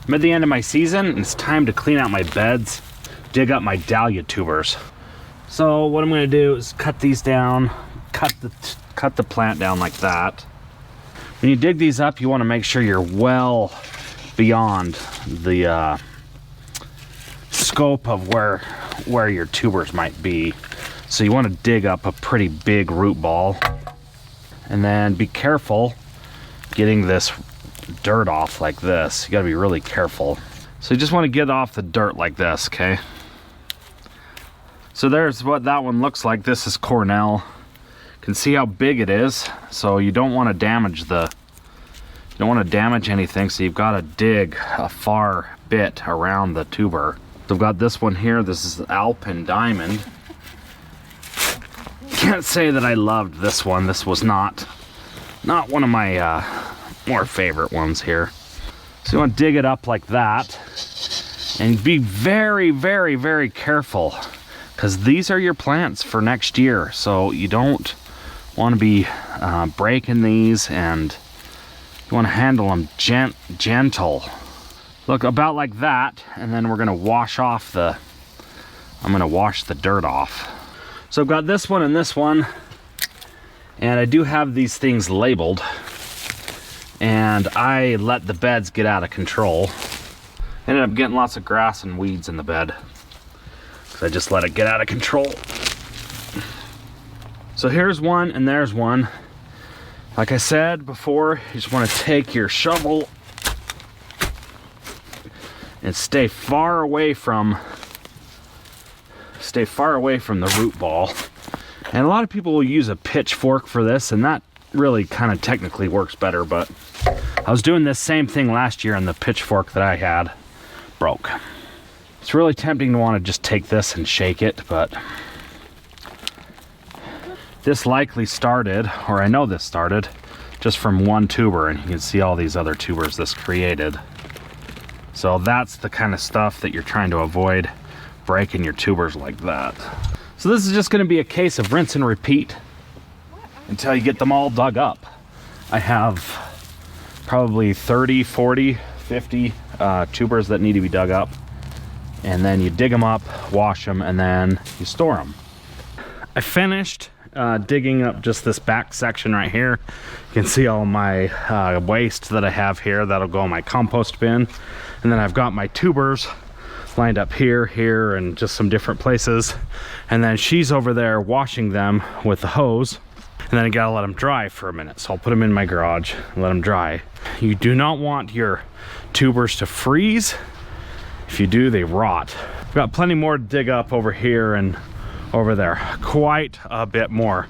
I'm at the end of my season, and it's time to clean out my beds, dig up my dahlia tubers. So what I'm going to do is cut these down, cut the plant down like that. When you dig these up, you want to make sure you're well beyond the scope of where your tubers might be. So you want to dig up a pretty big root ball, and then be careful getting this dirt off like this. You got to be really careful. So you just want to get off the dirt like this, okay? So there's what that one looks like. This is Cornell. You can see how big it is. So you don't want to damage anything. So you've got to dig a far bit around the tuber. So I've got this one here. This is Alpine Diamond. Can't say that I loved this one. This was not one of my more favorite ones here. So you want to dig it up like that and be very, very, very careful, because these are your plants for next year. So you don't want to be breaking these, and you want to handle them gentle. Look, about like that, and then we're going to wash off I'm going to wash the dirt off. So I've got this one and this one, and I do have these things labeled, and I let the beds get out of control. Ended up getting lots of grass and weeds in the bed, because I just let it get out of control. So here's one and there's one. Like I said before, you just want to take your shovel and stay far away from the root ball. And a lot of people will use a pitchfork for this, and that really kind of technically works better, but I was doing this same thing last year, and the pitchfork that I had broke. It's really tempting to want to just take this and shake it, but this likely started, or I know this started, just from one tuber, and you can see all these other tubers this created. So that's the kind of stuff that you're trying to avoid, breaking your tubers like that. So this is just going to be a case of rinse and repeat until you get them all dug up. I have probably 30, 40, 50 tubers that need to be dug up, and then you dig them up, wash them, and then you store them. I finished digging up just this back section right here. You can see all my waste that I have here. That'll go in my compost bin. And then I've got my tubers lined up here, here, and just some different places. And then she's over there washing them with the hose. And then I gotta let them dry for a minute. So I'll put them in my garage and let them dry. You do not want your tubers to freeze. If you do, they rot. I've got plenty more to dig up over here and over there, quite a bit more.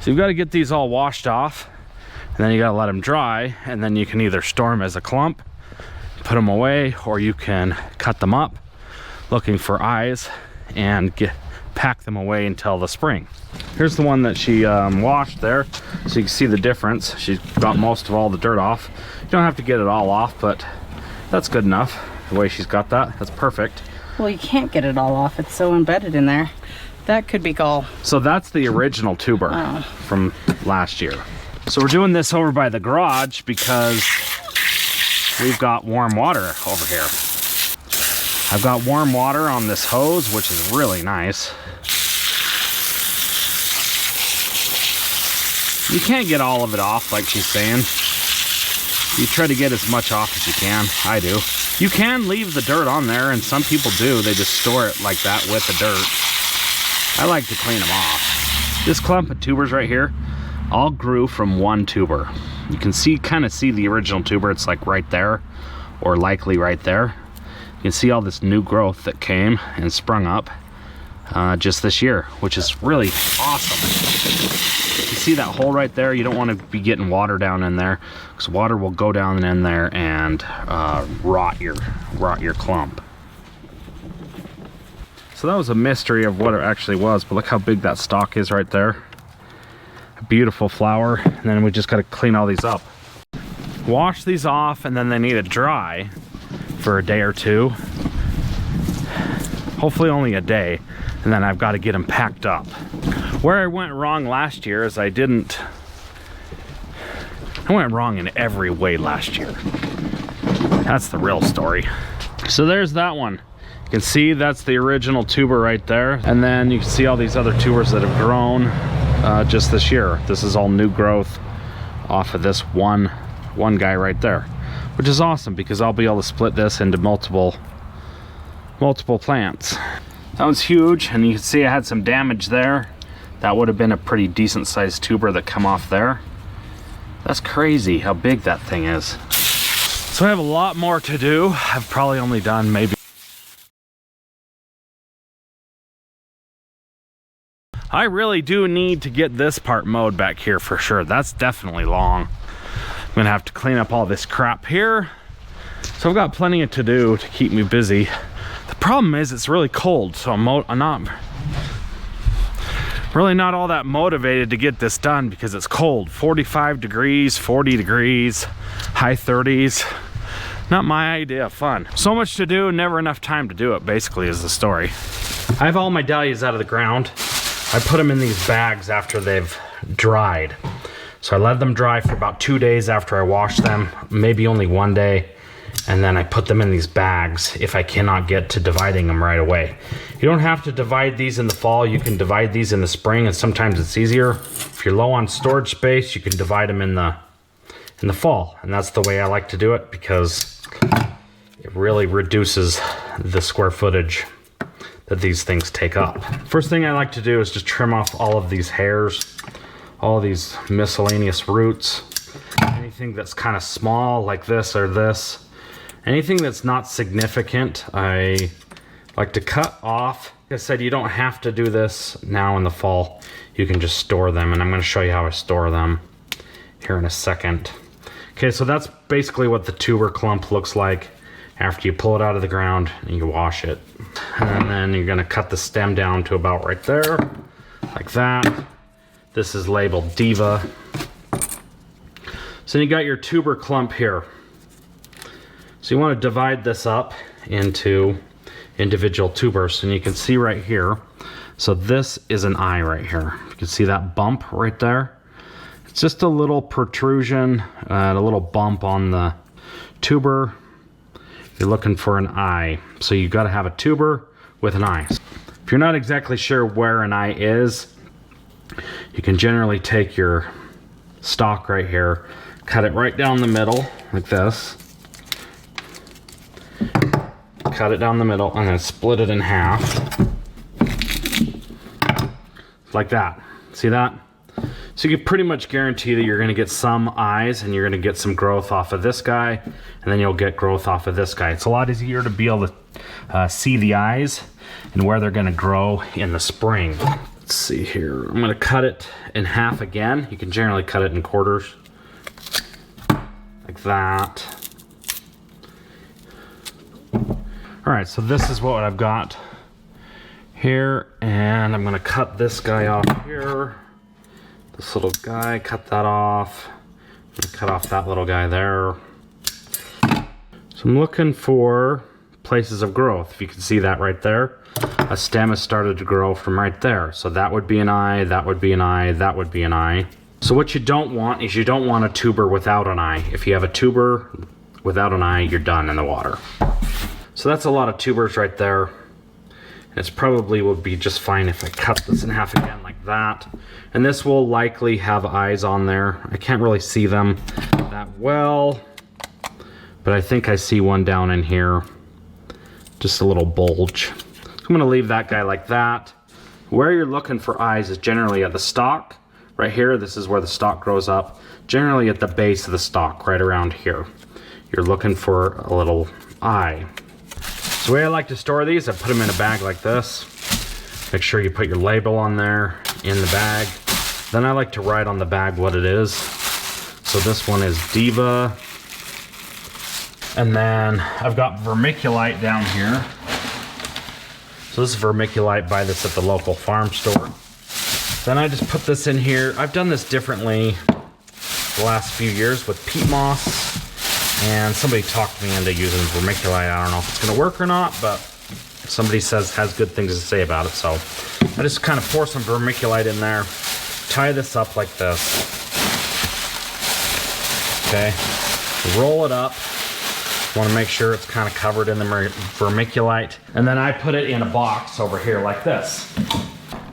So you've got to get these all washed off, and then you got to let them dry, and then you can either store them as a clump, put them away, or you can cut them up looking for eyes and pack them away until the spring. Here's the one that she washed there, so you can see the difference. She's got most of all the dirt off. You don't have to get it all off, but that's good enough. The way she's got that, that's perfect. Well, you can't get it all off. It's so embedded in there. That could be gall. So that's the original tuber from last year. So we're doing this over by the garage because we've got warm water over here. I've got warm water on this hose, which is really nice. You can't get all of it off like she's saying. You try to get as much off as you can. I do. You can leave the dirt on there, and some people do. They just store it like that with the dirt. I like to clean them off. This clump of tubers right here all grew from one tuber. You can kind of see the original tuber. It's like right there, or likely right there. You can see all this new growth that came and sprung up just this year, which is really awesome. You see that hole right there? You don't want to be getting water down in there, because water will go down in there and rot your clump. So that was a mystery of what it actually was, but look how big that stalk is right there. A beautiful flower, and then we just got to clean all these up. Wash these off, and then they need to dry for a day or two. Hopefully only a day, and then I've got to get them packed up. Where I went wrong last year is I went wrong in every way last year. That's the real story. So there's that one. You can see that's the original tuber right there. And then you can see all these other tubers that have grown just this year. This is all new growth off of this one guy right there, which is awesome because I'll be able to split this into multiple plants. That one's huge, and you can see I had some damage there. That would have been a pretty decent sized tuber that come off there. That's crazy how big that thing is. So I have a lot more to do. I've probably only done maybe. I really do need to get this part mowed back here for sure. That's definitely long. I'm gonna have to clean up all this crap here. So I've got plenty to do to keep me busy. The problem is it's really cold, so I'm not really not all that motivated to get this done because it's cold. 45 degrees, 40 degrees, high 30s. Not my idea of fun. So much to do, never enough time to do it, basically is the story. I have all my dahlias out of the ground. I put them in these bags after they've dried. So I let them dry for about 2 days after I washed them, maybe only 1 day. And then I put them in these bags if I cannot get to dividing them right away. You don't have to divide these in the fall. You can divide these in the spring, and sometimes it's easier. If you're low on storage space, you can divide them in the fall. And that's the way I like to do it because it really reduces the square footage that these things take up. First thing I like to do is just trim off all of these hairs, all of these miscellaneous roots, anything that's kind of small like this or this. Anything that's not significant, I like to cut off. Like I said, you don't have to do this now in the fall. You can just store them, and I'm going to show you how I store them here in a second. Okay, so that's basically what the tuber clump looks like after you pull it out of the ground and you wash it. And then you're going to cut the stem down to about right there, like that. This is labeled Diva. So you got your tuber clump here. So you want to divide this up into individual tubers, and you can see right here. So this is an eye right here. You can see that bump right there. It's just a little protrusion, a little bump on the tuber. You're looking for an eye. So you got to have a tuber with an eye. If you're not exactly sure where an eye is, you can generally take your stalk right here, cut it right down the middle like this. Cut it down the middle and then split it in half like that. See that? So you can pretty much guarantee that you're going to get some eyes and you're going to get some growth off of this guy, and then you'll get growth off of this guy. It's a lot easier to be able to see the eyes and where they're going to grow in the spring. Let's see here. I'm going to cut it in half again. You can generally cut it in quarters like that. All right, so this is what I've got here, and I'm gonna cut this guy off here. This little guy, cut that off. I'm gonna cut off that little guy there. So I'm looking for places of growth. If you can see that right there, a stem has started to grow from right there. So that would be an eye, that would be an eye, that would be an eye. So what you don't want is you don't want a tuber without an eye. If you have a tuber without an eye, you're done in the water. So that's a lot of tubers right there. And it's probably would be just fine if I cut this in half again like that. And this will likely have eyes on there. I can't really see them that well, but I think I see one down in here. Just a little bulge. So I'm gonna leave that guy like that. Where you're looking for eyes is generally at the stalk. Right here, this is where the stalk grows up. Generally at the base of the stalk, right around here. You're looking for a little eye. So the way I like to store these, I put them in a bag like this. Make sure you put your label on there in the bag. Then I like to write on the bag what it is. So this one is Diva. And then I've got vermiculite down here. So this is vermiculite, buy this at the local farm store. Then I just put this in here. I've done this differently the last few years with peat moss. And somebody talked me into using vermiculite. I don't know if it's gonna work or not, but somebody has good things to say about it. So I just kind of pour some vermiculite in there, tie this up like this. Okay, roll it up, Want to make sure it's kind of covered in the vermiculite. And then I put it in a box over here like this.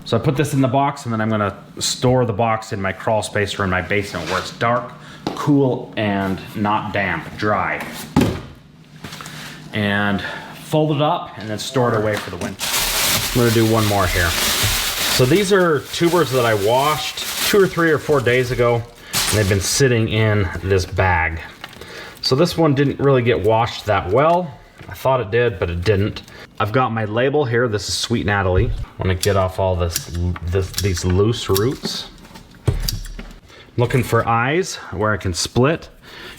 So I put this in the box, and then I'm gonna store the box in my crawl space or in my basement where it's dark, cool, and not damp, dry. And fold it up and then store it away for the winter. I'm gonna do one more here. So these are tubers that I washed 2 or 3 or 4 days ago, and they've been sitting in this bag. So this one didn't really get washed that well. I thought it did, but it didn't. I've got my label here. This is Sweet Natalie. I want to get off all these loose roots. I'm looking for eyes where I can split.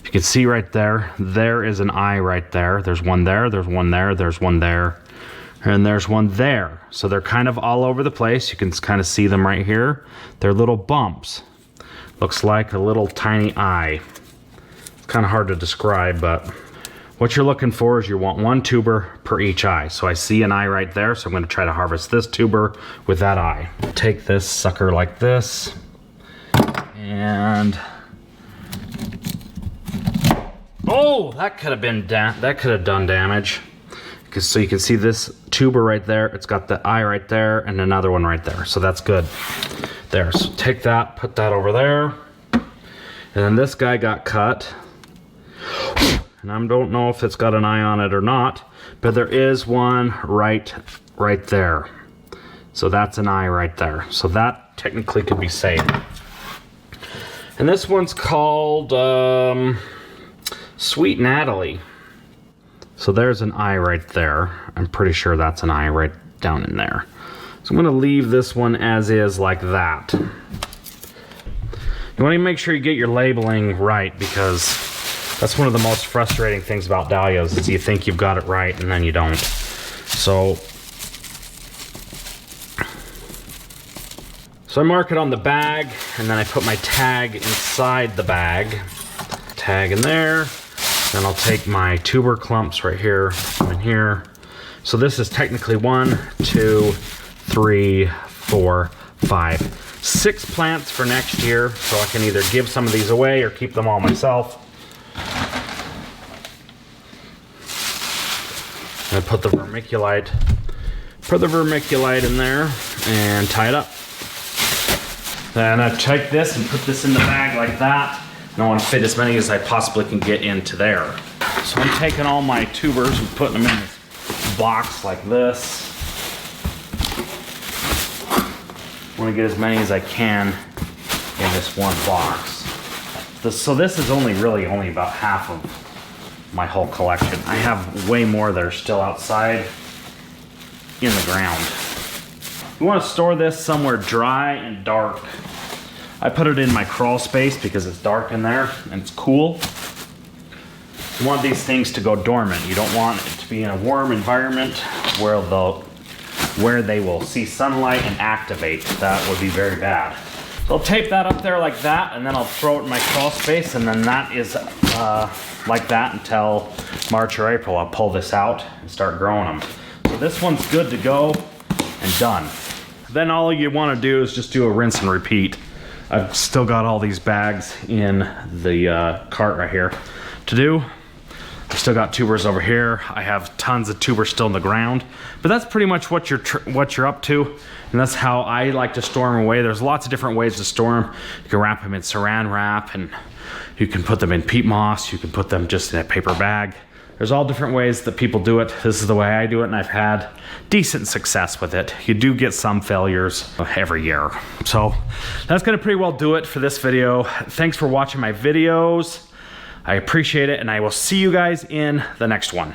You can see right there, there is an eye right there. There's one there, there's one there, there's one there, and there's one there. So they're kind of all over the place. You can kind of see them right here. They're little bumps. Looks like a little tiny eye. It's kind of hard to describe, but what you're looking for is you want 1 tuber per each eye. So I see an eye right there, so I'm going to try to harvest this tuber with that eye. Take this sucker like this, and oh, that could have done damage. So you can see this tuber right there. It's got the eye right there and another one right there. So that's good. There. So take that, put that over there, and then this guy got cut. And I don't know if it's got an eye on it or not, but there is one right there. So that's an eye right there. So that technically could be saved. And this one's called Sweet Natalie. So there's an eye right there. I'm pretty sure that's an eye right down in there. So I'm gonna leave this one as is like that. You wanna make sure you get your labeling right, because that's one of the most frustrating things about dahlias is you think you've got it right and then you don't. So I mark it on the bag, and then I put my tag inside the bag. Tag in there. Then I'll take my tuber clumps right here and here. So this is technically 1, 2, 3, 4, 5, 6 plants for next year. So I can either give some of these away or keep them all myself. I put the vermiculite in there and tie it up. Then I take this and put this in the bag like that. And I want to fit as many as I possibly can get into there. So I'm taking all my tubers and putting them in this box like this. I want to get as many as I can in this one box. So this is only about half of my whole collection. I have way more that are still outside in the ground. You want to store this somewhere dry and dark. I put it in my crawl space because it's dark in there and it's cool. You want these things to go dormant. You don't want it to be in a warm environment where they will see sunlight and activate. That would be very bad. So I'll tape that up there like that, and then I'll throw it in my crawl space, and then that is like that until March or April. I'll pull this out and start growing them. So this one's good to go and done. Then all you want to do is just do a rinse and repeat. I've still got all these bags in the cart right here to do. I've still got tubers over here. I have tons of tubers still in the ground, but that's pretty much what you're up to, and that's how I like to store them away. There's lots of different ways to store them. You can wrap them in saran wrap, and you can put them in peat moss. You can put them just in a paper bag. There's all different ways that people do it. This is the way I do it, and I've had decent success with it. You do get some failures every year. So that's gonna pretty well do it for this video. Thanks for watching my videos. I appreciate it, and I will see you guys in the next one.